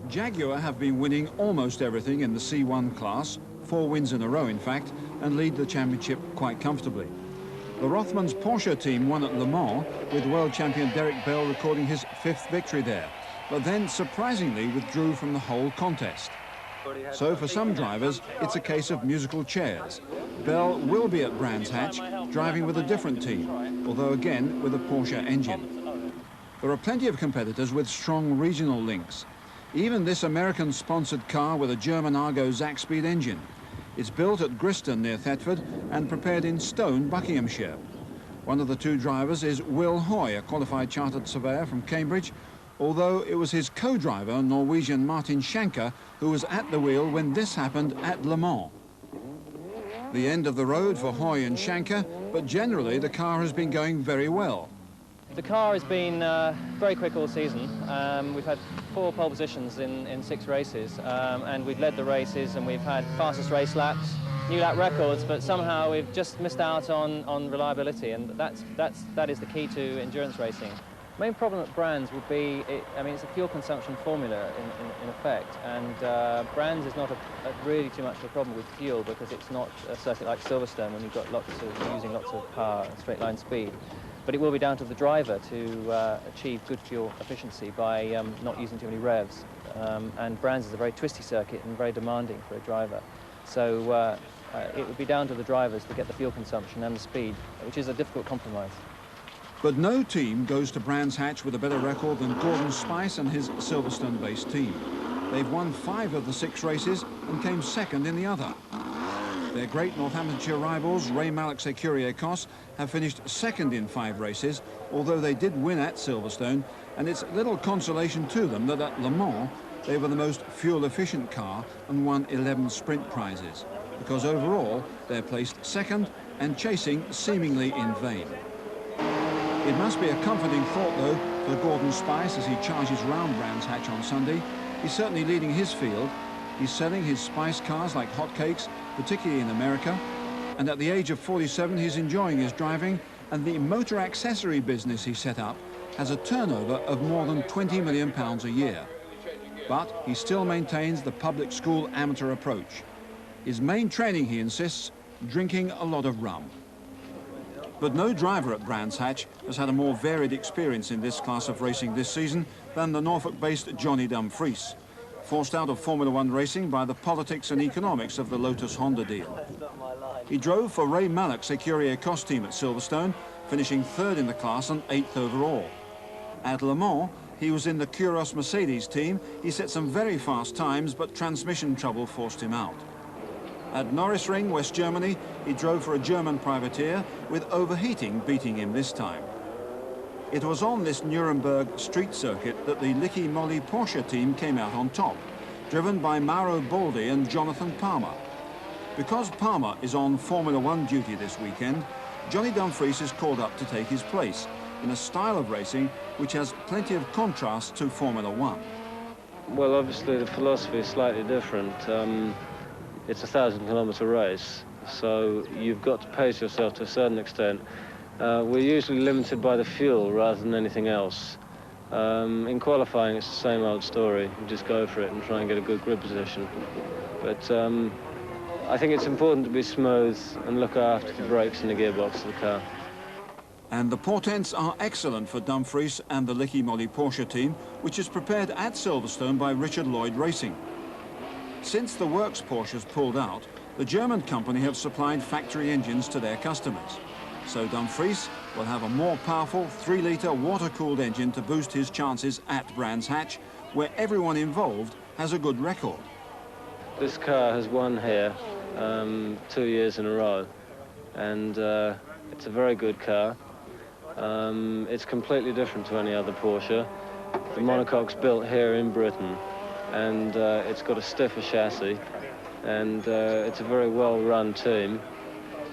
Jaguar have been winning almost everything in the C1 class, 4 wins in a row in fact, and lead the championship quite comfortably. The Rothmans Porsche team won at Le Mans, with world champion Derek Bell recording his 5th victory there, but then surprisingly withdrew from the whole contest. So for some drivers, it's a case of musical chairs. Bell will be at Brands Hatch, driving with a different team, although again with a Porsche engine. There are plenty of competitors with strong regional links. Even this American-sponsored car with a German Argo Zakspeed engine. It's built at Griston near Thetford and prepared in Stone, Buckinghamshire. One of the 2 drivers is Will Hoy, a qualified chartered surveyor from Cambridge, although it was his co-driver, Norwegian Martin Schanker, who was at the wheel when this happened at Le Mans. The end of the road for Hoy and Schanker, but generally the car has been going very well. The car has been very quick all season. We've had 4 pole positions in 6 races, and we've led the races, and we've had fastest race laps, new lap records, but somehow we've just missed out on reliability, and that is the key to endurance racing. The main problem at Brands would be, it's a fuel consumption formula in effect, and Brands is not really too much of a problem with fuel because it's not a circuit like Silverstone when you've got using lots of power and straight line speed. But it will be down to the driver to achieve good fuel efficiency by not using too many revs. And Brands is a very twisty circuit and very demanding for a driver. So it would be down to the drivers to get the fuel consumption and the speed, which is a difficult compromise. But no team goes to Brands Hatch with a better record than Gordon Spice and his Silverstone-based team. They've won 5 of the 6 races and came 2nd in the other. Their great Northamptonshire rivals, Ray Mallock's Écurie-Écosse, have finished 2nd in 5 races, although they did win at Silverstone, and it's little consolation to them that at Le Mans they were the most fuel-efficient car and won 11 sprint prizes, because overall they're placed 2nd and chasing seemingly in vain. It must be a comforting thought, though, for Gordon Spice as he charges round Brands Hatch on Sunday. He's certainly leading his field. He's selling his Spice cars like hotcakes, particularly in America, and at the age of 47 he's enjoying his driving, and the motor accessory business he set up has a turnover of more than £20 million a year. But he still maintains the public school amateur approach. His main training, he insists, drinking a lot of rum. But no driver at Brands Hatch has had a more varied experience in this class of racing this season than the Norfolk-based Johnny Dumfries, forced out of Formula One racing by the politics and economics of the Lotus Honda deal. He drove for Ray Mallock's Écurie-Écosse team at Silverstone, finishing 3rd in the class and 8th overall. At Le Mans, he was in the Kuros Mercedes team. He set some very fast times, but transmission trouble forced him out. At Norrisring, West Germany, he drove for a German privateer, with overheating beating him this time. It was on this Nuremberg street circuit that the Licky Moly Porsche team came out on top, driven by Mauro Baldi and Jonathan Palmer. Because Palmer is on Formula One duty this weekend, Johnny Dumfries is called up to take his place in a style of racing which has plenty of contrast to Formula One. Well, obviously the philosophy is slightly different. It's a 1,000-kilometre race, so you've got to pace yourself to a certain extent. We're usually limited by the fuel rather than anything else. In qualifying, it's the same old story. You just go for it and try and get a good grip position. But I think it's important to be smooth and look after the brakes and the gearbox of the car. And the portents are excellent for Dumfries and the Licky Moly Porsche team, which is prepared at Silverstone by Richard Lloyd Racing. Since the Works Porsches pulled out, the German company have supplied factory engines to their customers. So Dumfries will have a more powerful 3-litre water-cooled engine to boost his chances at Brands Hatch, where everyone involved has a good record. This car has won here 2 years in a row, and it's a very good car. It's completely different to any other Porsche. The monocoque's built here in Britain, and it's got a stiffer chassis, and it's a very well-run team.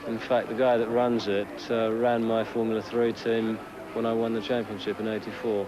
In fact, the guy that runs it ran my Formula 3 team when I won the championship in '84.